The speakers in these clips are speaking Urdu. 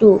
2।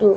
2।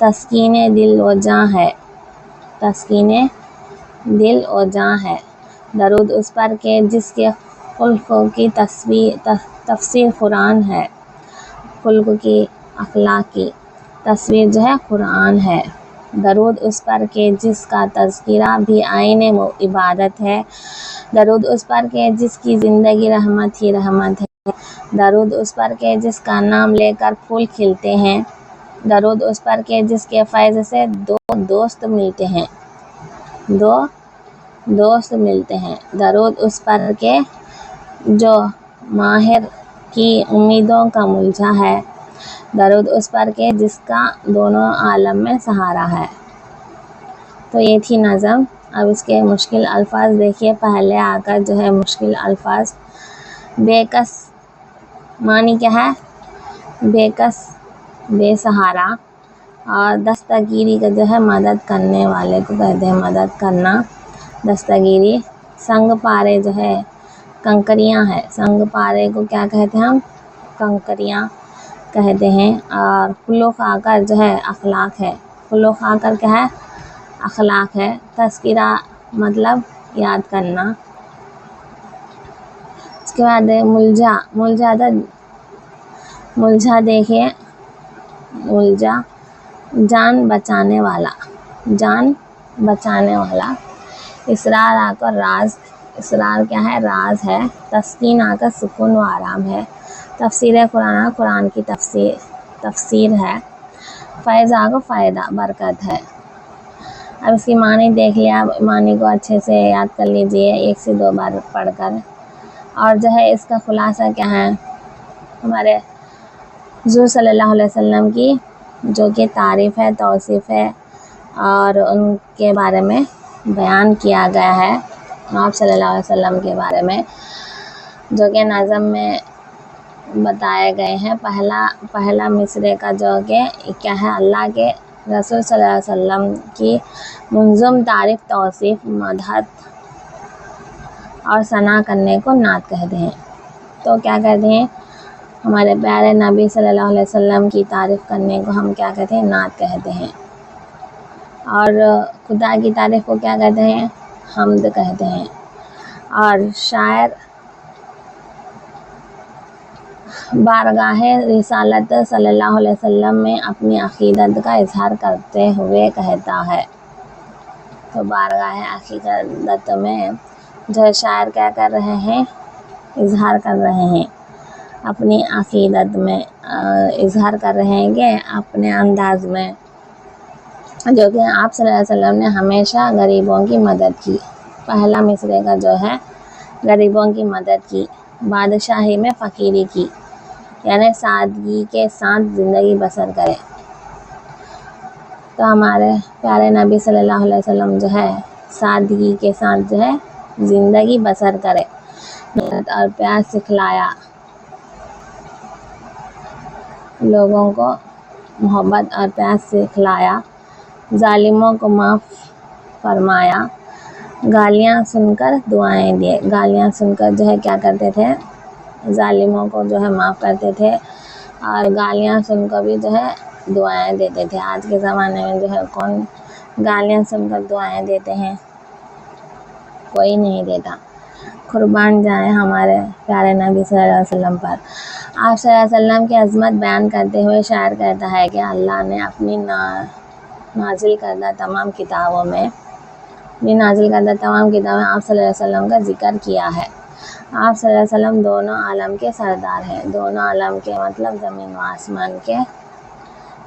تسکین دل و جاں ہے، تسکین دل و جاں ہے، درود اس پر کہ جس کے خلق کی تفسیر قرآن ہے، خلق کی اخلاق کی تصویر جو ہے قرآن ہے، درود اس پر کہ جس کا تذکرہ بھی عین عبادت ہے، درود اس پر کہ جس کی زندگی رحمت ہی رحمت ہے، درود اس پر کہ جس کا نام لے کر پھول کھلتے ہیں، درود اس پر کہ جس کے فیض سے دو دوست ملتے ہیں، درود اس پر کہ جو ماہر کی امیدوں کا ملجھا ہے، درود اس پر کہ جس کا دونوں عالم میں سہارا ہے۔ تو یہ تھی نظم۔ اب اس کے مشکل الفاظ دیکھیے۔ پہلے آ کر جو ہے مشکل الفاظ، بے کس معنی کیا ہے؟ بے کس، بے سہارا، اور دستگیری کا جو ہے مدد کرنے والے کو کہتے ہیں مدد کرنا، دستگیری۔ سنگ پارے جو ہے کنکریاں ہے، سنگ پارے کو کیا کہتے ہیں ہم؟ کنکریاں کہتے ہیں۔ اور خلق آ کر جو ہے اخلاق ہے، خلق آ کر کیا ہے؟ اخلاق ہے۔ تذکرہ مطلب یاد کرنا۔ اس کے بعد ملجھا دیکھیے، ملجھا جان بچانے والا، جان بچانے والا۔ اسرار آ کر راز، اسرار کیا ہے؟ راز ہے۔ تسکین آ کر سکون و آرام ہے۔ تفسیر قرآن، قرآن کی تفسیر ہے۔ فیض آ کر فائدہ، برکت ہے۔ اب اس کی معنی دیکھ لیا، معنی کو اچھے سے یاد کر لیجئے 1 سے 2 بار پڑھ کر۔ اور جو ہے اس کا خلاصہ کیا ہے؟ ہمارے حضور صلی اللہ علیہ وسلم کی جو کہ تعریف ہے، توصیف ہے، اور ان کے بارے میں بیان کیا گیا ہے، آپ صلی اللہ علیہ وسلم کے بارے میں جو کہ نظم میں بتائے گئے ہیں۔ پہلا مصرعے کا جو کہ کیا ہے؟ اللہ کے رسول صلی اللہ علیہ وسلم کی منظم تعریف، توصیف، مدحت اور ثنا کرنے کو نعت کہتے ہیں۔ تو کیا کہتے ہیں؟ ہمارے پیارے نبی صلی اللہ علیہ وسلم کی تعریف کرنے کو ہم کیا کہتے ہیں؟ نعت کہتے ہیں۔ اور خدا کی تعریف کو کیا کہتے ہیں؟ حمد کہتے ہیں۔ اور شاعر بارگاہ رسالت صلی اللہ علیہ وسلم میں اپنی عقیدت کا اظہار کرتے ہوئے کہتا ہے۔ تو بارگاہ عقیدت میں جو شاعر کیا کر رہے ہیں؟ اظہار کر رہے ہیں، اپنی عقیدت میں اظہار کر رہے ہیں کہ اپنے انداز میں، جو کہ آپ صلی اللہ علیہ وسلم نے ہمیشہ غریبوں کی مدد کی۔ پہلا مصرعے کا جو ہے غریبوں کی مدد کی، بادشاہی میں فقیری کی، یعنی سادگی کے ساتھ زندگی بسر کرے۔ تو ہمارے پیارے نبی صلی اللہ علیہ وسلم جو ہے سادگی کے ساتھ جو ہے زندگی بسر کرے، محبت اور پیار سکھلایا، لوگوں کو محبت اور پیار سکھلایا، ظالموں کو معاف فرمایا، گالیاں سن کر دعائیں دیے، گالیاں سن کر جو ہے کیا کرتے تھے؟ ظالموں کو جو ہے معاف کرتے تھے، اور گالیاں سن کر بھی جو ہے دعائیں دیتے تھے۔ آج کے زمانے میں جو ہے کون گالیاں سن کر دعائیں دیتے ہیں؟ کوئی نہیں دیتا۔ قربان جائیں ہمارے پیارے نبی صلی اللہ علیہ وسلم پر۔ آپ صلی اللہ علیہ وسلم کی عظمت بیان کرتے ہوئے شاعر کہتا ہے کہ اللہ نے اپنی نازل کردہ تمام کتابوں میں آپ صلی اللہ علیہ وسلم کا ذکر کیا ہے۔ آپ صلی اللہ علیہ وسلم دونوں عالم کے سردار ہیں، دونوں عالم کے مطلب زمین و آسمان کے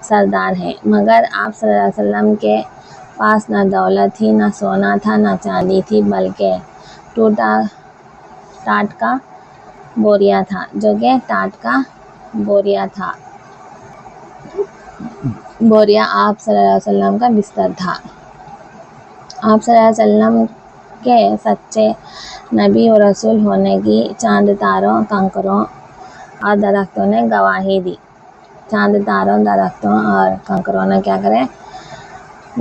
سردار ہیں، مگر آپ صلی اللہ علیہ وسلم کے پاس نہ دولت تھی، نہ سونا تھا، نہ چاندی تھی، بلکہ ٹاٹ کا بوریا تھا، جو کہ ٹاٹ کا بوریا تھا، بوریا آپ صلی اللہ علیہ وسلم کا بستر تھا۔ آپ صلی اللہ علیہ وسلم کے سچے نبی و رسول ہونے کی چاند تاروں، کنکروں اور درختوں نے گواہی دی۔ چاند تاروں، درختوں اور کنکروں نے کیا کرے؟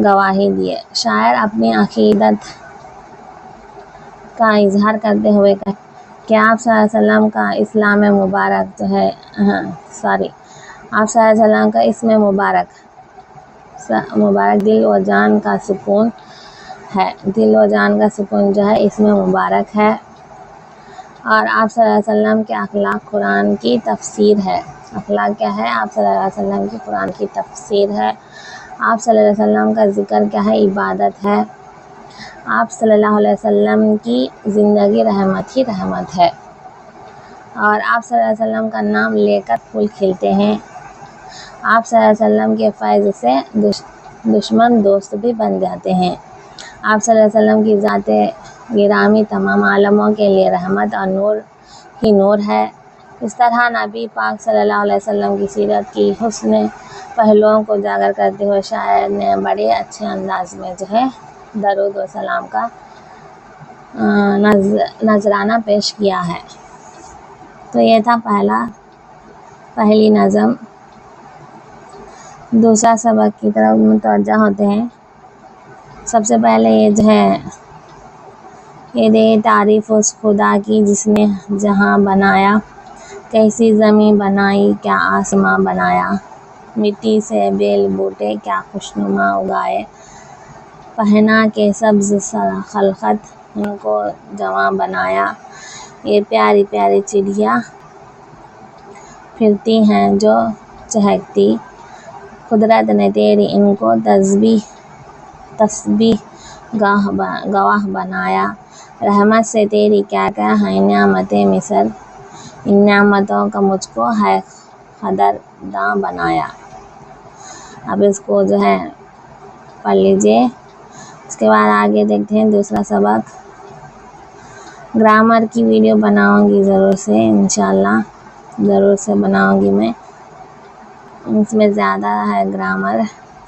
گواہی دیے۔ شاعر اپنی عقیدت کا اظہار کرتے ہوئے کہ آپ صلی اللہ علیہ وسلم کا اسلام مبارک جو ہے آپ صلی اللہ علیہ وسلم کا اسم مبارک مبارک دل و جان کا سکون ہے، دل و جان کا سکون جو ہے اس میں مبارک ہے۔ اور آپ صلی اللہ علیہ وسلم کے اخلاق قرآن کی تفسیر ہے۔ اخلاق کیا ہے؟ آپ صلی اللہ علیہ وسلم کی قرآن کی تفسیر ہے۔ آپ صلی اللہ علیہ وسلم کا ذکر کیا ہے؟ عبادت ہے۔ آپ صلی اللہ علیہ وسلم کی زندگی رحمت ہی رحمت ہے، اور آپ صلی اللہ علیہ وسلم کا نام لے کر پھول کھلتے ہیں۔ آپ صلی اللہ علیہ وسلم کے فیض سے دشمن دوست بھی بن جاتے ہیں۔ آپ صلی اللہ علیہ وسلم کی ذات گرامی تمام عالموں کے لیے رحمت اور نور ہی نور ہے۔ اس طرح نبی پاک صلی اللہ علیہ وسلم کی سیرت کی حسن پہلوؤں کو اجاگر کرتے ہوئے شاعر نے بڑے اچھے انداز میں جو ہے درود و سلام کا نذرانہ پیش کیا ہے۔ تو یہ تھا پہلی نظم۔ دوسرا سبق کی طرف متوجہ ہوتے ہیں۔ سب سے پہلے یہ جو ہے یہ دے تعریف اس خدا کی جس نے جہاں بنایا، کیسی زمین بنائی کیا آسماں بنایا، مٹی سے بیل بوٹے کیا خوشنما اگائے، پہنا کے سبز خلقت ان کو جواں بنایا، یہ پیاری پیاری چڑیا پھرتی ہیں جو چہکتی، قدرت نے تیری ان کو تسبیح گواہ بنایا، رحمت سے تیری کیا کیا ہیں نعمتیں مثل، ان نعمتوں کا مجھ کو ہے قدرداں بنایا۔ اب اس کو جو ہے پڑھ لیجئے۔ اس کے بعد آگے دیکھتے ہیں دوسرا سبق۔ گرامر کی ویڈیو بناؤں گی ضرور سے، انشاءاللہ ضرور سے بناؤں گی میں۔ اس میں زیادہ ہے گرامر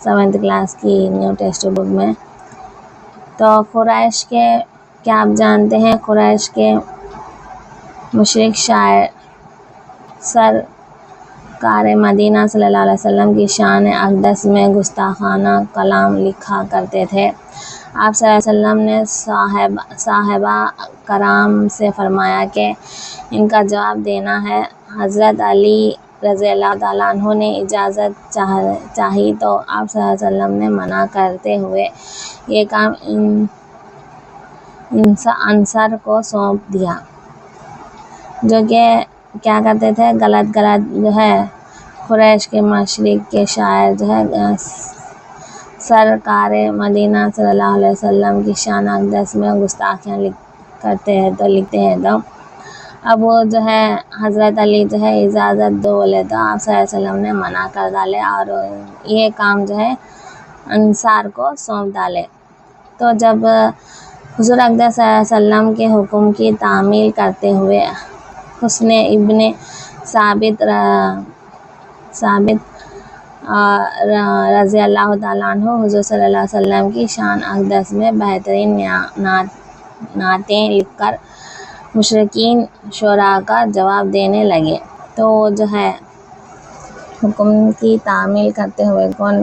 7th کلاس کی نیو ٹیکسٹ بک میں۔ تو قریش کے کیا آپ جانتے ہیں؟ قریش کے مشرک شاعر سرکار مدینہ صلی اللہ علیہ وسلم کی شان اقدس میں گستاخانہ کلام لکھا کرتے تھے۔ آپ صلی اللہ علیہ وسلم نے صحابہ کرام سے فرمایا کہ ان کا جواب دینا ہے۔ حضرت علی رضی اللہ تعالیٰ عنہ نے اجازت چاہی تو آپ صلی اللہ علیہ وسلم نے منع کرتے ہوئے یہ کام انصار کو سونپ دیا، جو کہ کیا کرتے تھے؟ غلط جو ہے قریش کے مشرک کے شاعر جو ہے سرکار مدینہ صلی اللہ علیہ وسلم کی شان اقدس میں گستاخیاں کرتے ہیں تو لکھتے ہیں تو اب وہ جو ہے حضرت علی جو ہے اجازت دو بولے تو آپ صلی اللہ علیہ وسلم نے منع کر ڈالے اور یہ کام جو ہے انصار کو سونپ ڈالے۔ تو جب حضور اقدس صلی اللہ علیہ وسلم کے حکم کی تعمیل کرتے ہوئے حسن ابن ثابت رضی اللہ تعالیٰ عنہ حضور صلی اللہ علیہ وسلم کی شان اقدس میں بہترین نعتیں لکھ کر مشرکین شعراء کا جواب دینے لگے تو وہ جو ہے حکم کی تعمیل کرتے ہوئے کون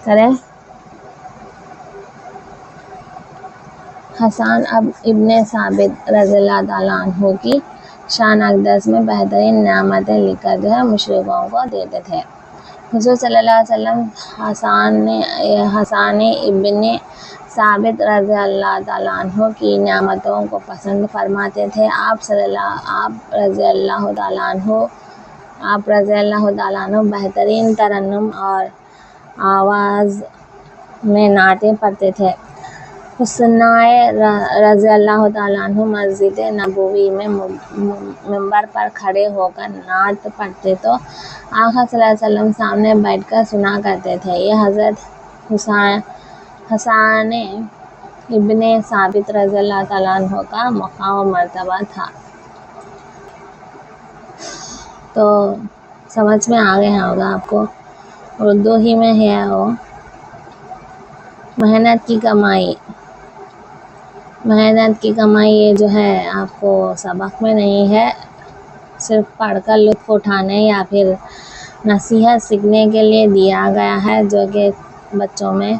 کرے؟ حسان ابن ثابت رضی اللہ تعالیٰ عنہ کی شان اقدس میں بہترین نعتیں لکھ کر جو ہے مشرکوں کو دیتے تھے۔ حضور صلی اللہ علیہ وسلم حسان ابن ثابت رضی اللہ تعالیٰ عنہ کی نعتوں کو پسند فرماتے تھے۔ آپ رضی اللہ تعالیٰ عنہ بہترین ترنم اور آواز میں نعتیں پڑھتے تھے۔ حسنائے رضی اللہ تعالیٰ عنہ مسجد نبوی میں منبر پر کھڑے ہو کر نعت پڑھتے تو آقا صلی اللہ علیہ وسلم سامنے بیٹھ کر سنا کرتے تھے۔ یہ حضرت حسان ابن ثابت رضی اللہ تعالیٰ عنہ کا مقام و مرتبہ تھا۔ تو سمجھ میں آ گیا ہوگا آپ کو، اردو ہی میں ہے وہ۔ محنت کی کمائی یہ جو ہے آپ کو سبق میں نہیں ہے، صرف پڑھ کر لطف اٹھانے یا پھر نصیحت سیکھنے کے لیے دیا گیا ہے، جو کہ بچوں میں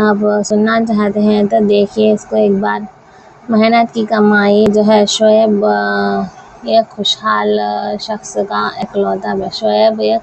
آپ سننا چاہتے ہیں تو دیکھیے اس کو ایک بار۔ محنت کی کمائی جو ہے شعیب ایک خوشحال شخص کا اکلوتا شعیب ایک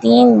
3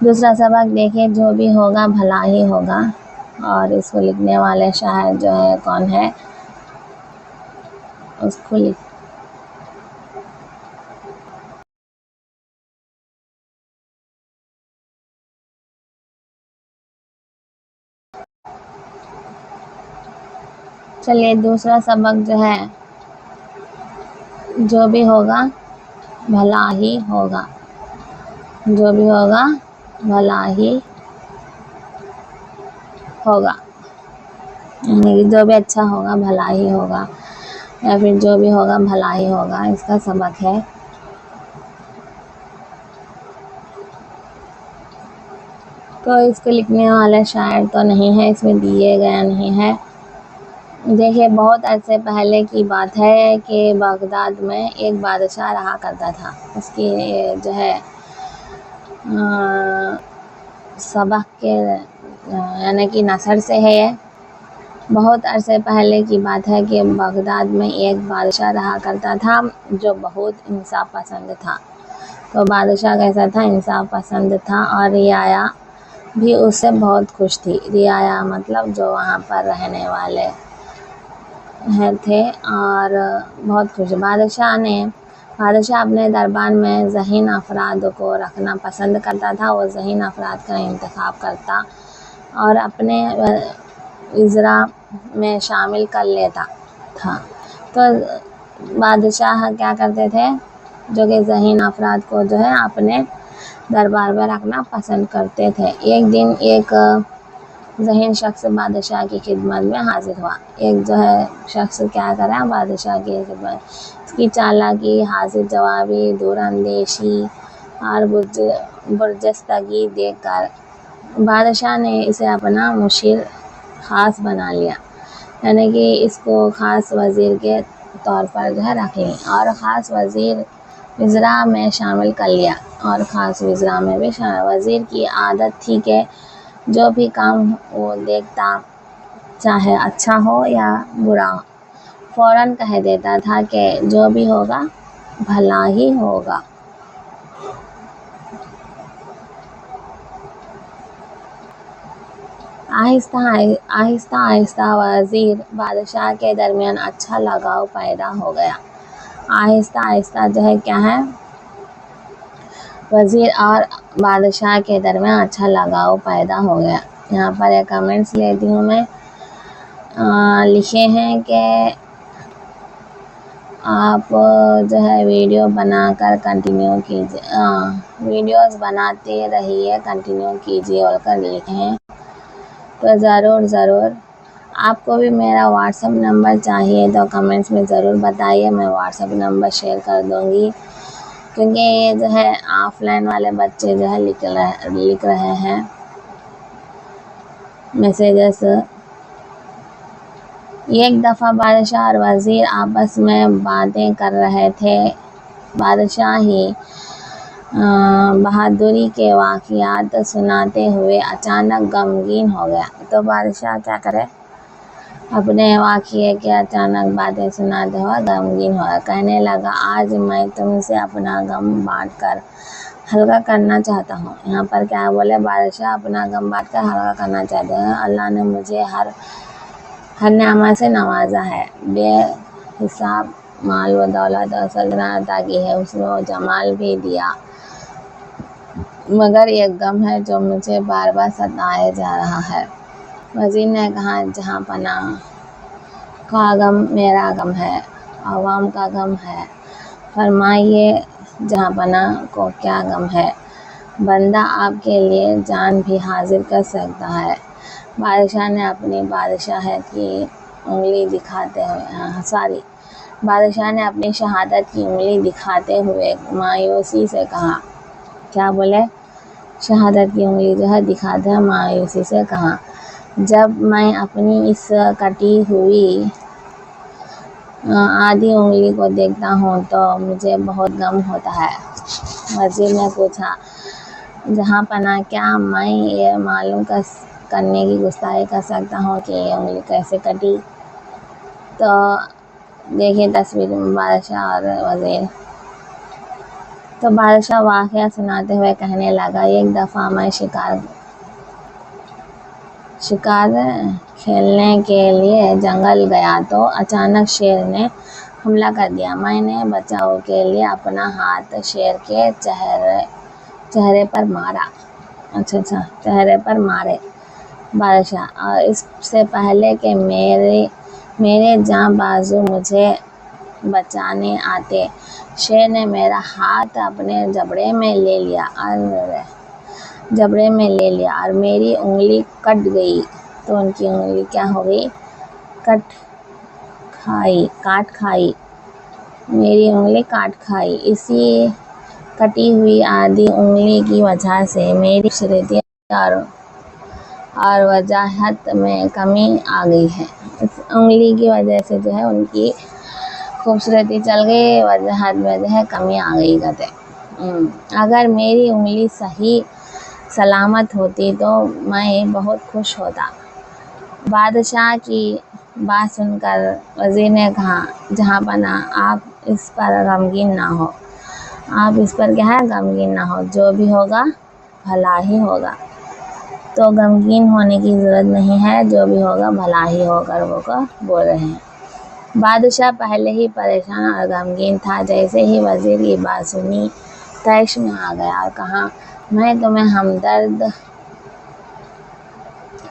دوسرا سبق دیکھیں، جو بھی ہوگا بھلا ہی ہوگا، اور اس کو لکھنے والے شاعر جو ہے کون ہے، اس کو چلیے دوسرا سبق جو ہے، جو بھی ہوگا بھلا ہی ہوگا، جو بھی ہوگا بھلا ہی ہوگا، یعنی جو بھی اچھا ہوگا بھلا ہی ہوگا، یا پھر جو بھی ہوگا بھلا ہی ہوگا، اس کا سبق ہے۔ تو اس کو لکھنے والا شاعر تو نہیں ہے، اس میں دیے گیا نہیں ہے۔ دیکھیے بہت عرصے پہلے کی بات ہے کہ بغداد میں ایک بادشاہ رہا کرتا تھا، اس کی جو ہے سبق کے یعنی کہ نثر سے ہے یہ۔ بہت عرصے پہلے کی بات ہے کہ بغداد میں ایک بادشاہ رہا کرتا تھا جو بہت انصاف پسند تھا۔ تو بادشاہ کیسا تھا؟ انصاف پسند تھا، اور رعایا بھی اس سے بہت خوش تھی۔ رعایا مطلب جو وہاں پر رہنے والے تھے، اور بہت خوش۔ بادشاہ اپنے دربار میں ذہین افراد کو رکھنا پسند کرتا تھا۔ وہ ذہین افراد کا انتخاب کرتا اور اپنے وزراء میں شامل کر لیتا تھا۔ تو بادشاہ کیا کرتے تھے؟ جو کہ ذہین افراد کو جو ہے اپنے دربار میں رکھنا پسند کرتے تھے۔ ایک دن ایک ذہین شخص بادشاہ کی خدمت میں حاضر ہوا۔ ایک جو ہے شخص کیا کرا؟ بادشاہ کی خدمت، اس کی چالاکی، حاضر جوابی، دور اندیشی اور برجستگی دیکھ کر بادشاہ نے اسے اپنا مشیر خاص بنا لیا، یعنی کہ اس کو خاص وزیر کے طور پر جو ہے رکھ لی، اور خاص وزراء میں شامل کر لیا۔ اور خاص وزراء میں بھی وزیر کی عادت تھی کہ جو بھی کام وہ دیکھتا، چاہے اچھا ہو یا برا ہو، فوراً کہہ دیتا تھا کہ جو بھی ہوگا بھلا ہی ہوگا۔ آہستہ آہستہ وزیر بادشاہ کے درمیان اچھا لگاؤ پیدا ہو گیا۔ آہستہ آہستہ جو ہے کیا ہے، وزیر اور بادشاہ کے درمیان اچھا لگاؤ پیدا ہو گیا۔ یہاں پر ایک کمنٹس لیتی ہوں میں، لکھے ہیں کہ آپ جو ہے ویڈیو بنا کر کنٹینیو کیجیے، ویڈیوز بناتے رہیے، کنٹینیو کیجیے اور کر لکھے ہیں۔ تو ضرور آپ کو بھی میرا واٹس ایپ نمبر چاہیے تو کمنٹس میں ضرور بتائیے، میں واٹس ایپ نمبر شیئر کر دوں گی، کیونکہ یہ جو ہے آف لائن والے بچے جو ہے لکھ رہے ہیں میسیجز۔ ایک دفعہ بادشاہ اور وزیر آپس میں باتیں کر رہے تھے۔ بادشاہ ہی بہادری کے واقعات سناتے ہوئے اچانک غمگین ہو گیا۔ تو بادشاہ کیا کرے؟ اپنے واقعے کے اچانک باتیں سناتے ہوئے غمگین ہو گیا۔ کہنے لگا، آج میں تم سے اپنا غم بانٹ کر ہلکا کرنا چاہتا ہوں۔ یہاں پر کیا بولے؟ بادشاہ اپنا غم بانٹ کر ہلکا کرنا چاہتے ہیں۔ اللہ نے مجھے ہر نعمت سے نوازا ہے، بے حساب مال و دولت اور سلطنت عطا کی ہے، اس میں وہ جمال بھی دیا، مگر ایک غم ہے جو مجھے بار بار ستائے جا رہا ہے۔ وزیر نے کہا، جہاں پناہ کا غم میرا غم ہے، عوام کا غم ہے، فرمائیے جہاں پناہ کو کیا غم ہے؟ بندہ آپ کے لیے جان بھی حاضر کر سکتا ہے۔ بادشاہ نے اپنی بادشاہت کی انگلی دکھاتے ہوئے مایوسی سے کہا، کیا بولے؟ شہادت کی انگلی جو ہے دکھاتے ہوئے مایوسی سے کہا، جب میں اپنی اس کٹی ہوئی آدھی انگلی کو دیکھتا ہوں تو مجھے بہت غم ہوتا ہے۔ وزیر نے پوچھا، جہاں پناہ، کیا میں یہ معلوم کرنے کی گستاخی کر سکتا ہوں کہ یہ انگلی کیسے کٹی؟ تو دیکھیے تصویر میں بادشاہ اور وزیر۔ تو بادشاہ واقعہ سناتے ہوئے کہنے لگا، ایک دفعہ میں شکار کھیلنے کے لیے جنگل گیا تو اچانک شیر نے حملہ کر دیا۔ میں نے بچاؤ کے لیے اپنا ہاتھ شیر کے چہرے پر مارے بادشاہ، اور اس سے پہلے کہ میرے جاں بازو مجھے بچانے آتے، شیر نے میرا ہاتھ اپنے جبڑے میں لے لیا اور میری انگلی کٹ گئی۔ تو ان کی انگلی کیا ہو گئی؟ کاٹ کھائی، میری انگلی کاٹ کھائی۔ اسی کٹی ہوئی آدھی انگلی کی وجہ سے میری خوبصورتی اور وجاہت میں کمی آ گئی ہے۔ اس انگلی کی وجہ سے ان کی خوبصورتی چل گئی، وجاہت میں کمی آ گئی کہتے۔ اگر میری انگلی صحیح سلامت ہوتی تو میں بہت خوش ہوتا۔ بادشاہ کی بات سن کر وزیر نے کہا، جہاں پناہ، آپ اس پر غمگین نہ ہو، جو بھی ہوگا بھلا ہی ہوگا۔ تو غمگین ہونے کی ضرورت نہیں ہے، جو بھی ہوگا بھلا ہی ہوگا، وہ بول رہے ہیں۔ بادشاہ پہلے ہی پریشان اور غمگین تھا، جیسے ہی وزیر کی بات سنی طیش میں آ گیا اور کہا، میں تمہیں ہمدرد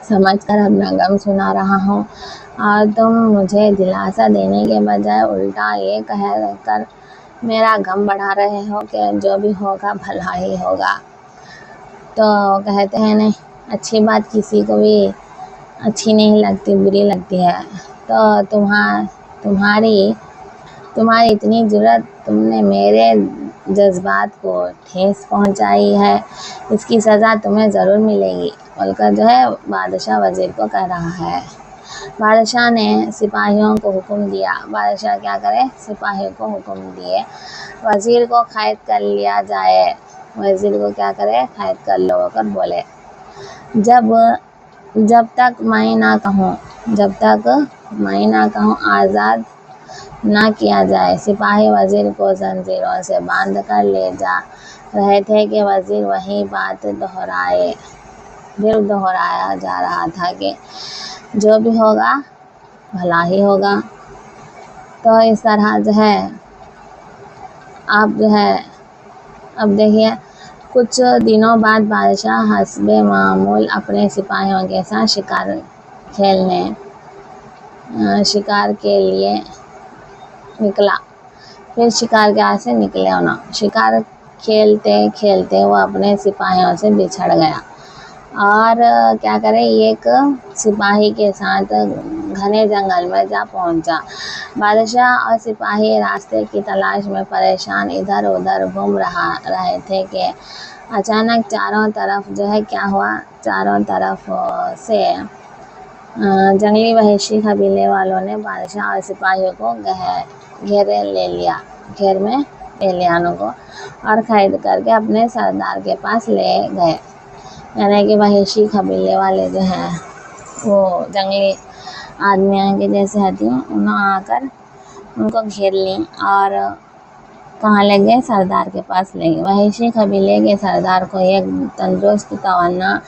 سمجھ کر اپنا غم سنا رہا ہوں، اور تم مجھے دلاسا دینے کے بجائے الٹا یہ کہہ کر میرا غم بڑھا رہے ہو کہ جو بھی ہوگا بھلا ہی ہوگا۔ تو کہتے ہیں نہیں، اچھی بات کسی کو بھی اچھی نہیں لگتی، بری لگتی ہے۔ تو تمہاری اتنی جرأت، تم نے میرے جذبات کو ٹھیس پہنچائی ہے، اس کی سزا تمہیں ضرور ملے گی، بول کر بادشاہ وزیر کو کہہ رہا ہے۔ بادشاہ نے سپاہیوں کو حکم دیا، سپاہیوں کو حکم دیے، وزیر کو قید کر لیا جائے۔ وزیر کو کیا کرے؟ قید کر لو کر بولے، جب تک میں نہ کہوں آزاد نہ کیا جائے۔ سپاہی وزیر کو زنجیروں سے باندھ کر لے جا رہے تھے کہ وزیر وہی بات دہرایا جا رہا تھا کہ جو بھی ہوگا بھلا ہی ہوگا۔ تو اس طرح اب دیکھیے، کچھ دنوں بعد بادشاہ حسب معمول اپنے سپاہیوں کے ساتھ شکار کے لیے نکلا۔ پھر شکار سے نکلے شکار کھیلتے وہ اپنے سپاہیوں سے بچھڑ گیا اور کیا کرے، ایک سپاہی کے ساتھ گھنے جنگل میں جا پہنچا۔ بادشاہ اور سپاہی راستے کی تلاش میں پریشان ادھر ادھر گھوم رہے تھے کہ اچانک چاروں طرف کیا ہوا، چاروں طرف سے جنگلی وحشی قبیلے والوں نے بادشاہ اور سپاہیوں کو گھیر میں لے لیا اور قید کر کے اپنے سردار کے پاس لے گئے۔ یعنی کہ وحشی قبیلے والے وہ جنگلی آدمیوں کے جیسے ہاتھی، انہوں آ کر ان کو گھیر لیں اور کہاں لے گئے؟ سردار کے پاس لے گئے۔ وحشی قبیلے کے سردار کو ایک تندرست، توانا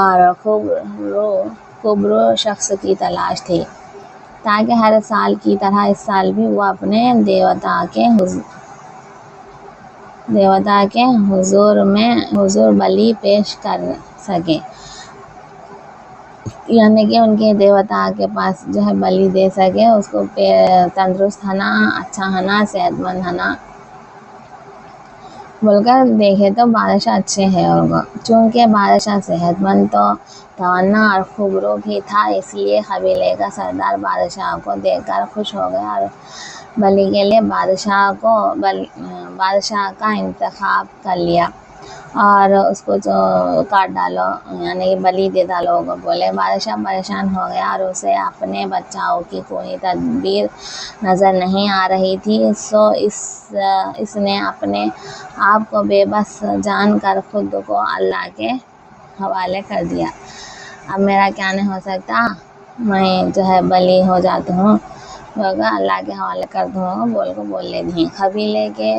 اور خوبرو شخص کی تلاش تھی، تاکہ ہر سال کی طرح اس سال بھی وہ اپنے دیوتا کے حضور بلی پیش کر سکے۔ یعنی کہ ان کے دیوتا کے پاس بلی دے سکے، اس کو تندرست ہونا، اچھا ہونا، صحت مند ہونا بول کر دیکھے تو بادشاہ اچھے ہیں، چونکہ بادشاہ صحت مند، تو توانا اور خوبرو بھی تھا، اس لیے قبیلے کا سردار بادشاہ کو دیکھ کر خوش ہو گیا اور بلی کے لیے بادشاہ کا انتخاب کر لیا اور اس کو کاٹ ڈالو، یعنی بلی دے ڈالو بولے۔ بادشاہ پریشان ہو گیا اور اسے اپنے بچاؤ کی کوئی تدبیر نظر نہیں آ رہی تھی، سو اس نے اپنے آپ کو بے بس جان کر خود کو اللہ کے حوالے کر دیا۔ اب میرا کیا نہیں ہو سکتا، میں بلی ہو جاتا ہوں، اللہ کے حوالے کر دوں بول لے دی۔ قبیلے کے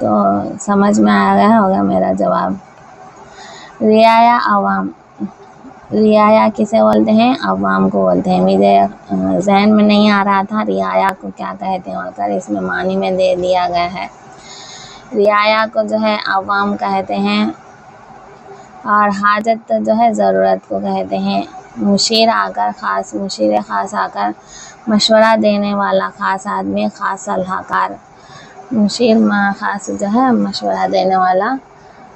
تو سمجھ میں آ گیا ہوگا میرا جواب۔ رعایا عوام، رعایا کسے بولتے ہیں؟ عوام کو بولتے ہیں۔ مجھے ذہن میں نہیں آ رہا تھا رعایا کو کیا کہتے ہیں اور کر اس میں معنی میں دے دیا گیا ہے۔ رعایا کو جو ہے عوام کہتے ہیں، اور حاجت جو ہے ضرورت کو کہتے ہیں۔ مشیر خاص آ کر مشورہ دینے والا خاص آدمی، خاص صلاح کار۔ مشیر خاص جو ہے مشورہ دینے والا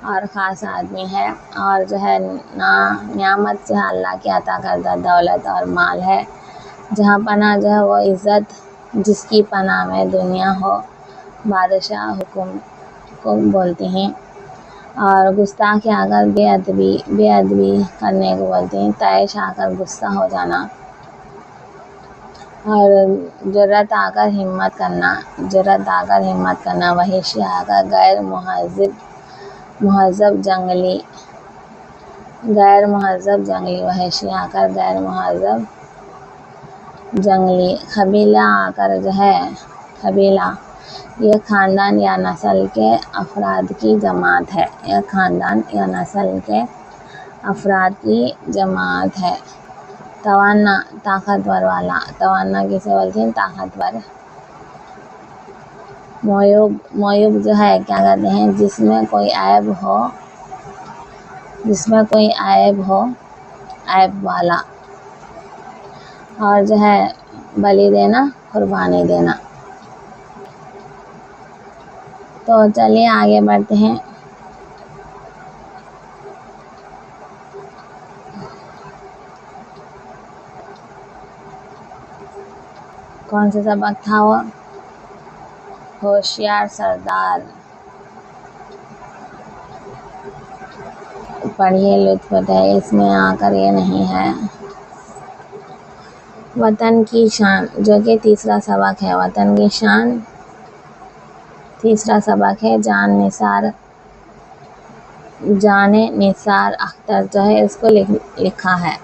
اور خاص آدمی ہے، اور جو ہے نعمت جو ہے اللہ کی عطا کردہ دولت اور مال ہے۔ جہاں پناہ جو ہے وہ عزت، جس کی پناہ میں دنیا ہو، بادشاہ حکم کو بولتی ہیں۔ اور گستاخی آ کر بے ادبی کرنے کو بولتے ہیں۔ طیش آ کر غصہ ہو جانا، اور جرأت آ کر ہمت کرنا، وحشی آ کر غیر مہذب جنگلی، وحشی آ کر غیر مہذب جنگلی۔ قبیلہ آ کر جو ہے قبیلہ، یہ خاندان یا نسل کے افراد کی جماعت ہے، توانا، طاقتور والا، توانا کسے بولتے ہیں؟ طاقتور۔ معیوب جو ہے کیا کہتے ہیں؟ جس میں کوئی عیب ہو، عیب والا۔ اور جو ہے بلی دینا، قربانی دینا۔ تو چلیے آگے بڑھتے ہیں۔ کون سا سبق تھا وہ؟ ہوشیار سردار۔ پڑھیے، لطف اٹھائیے، اس میں آ کر یہ نہیں ہے۔ وطن کی شان، جو کہ تیسرا سبق ہے۔ وطن کی شان تیسرا سبق ہے۔ جان نثار اختر جو ہے اس کو لکھا ہے۔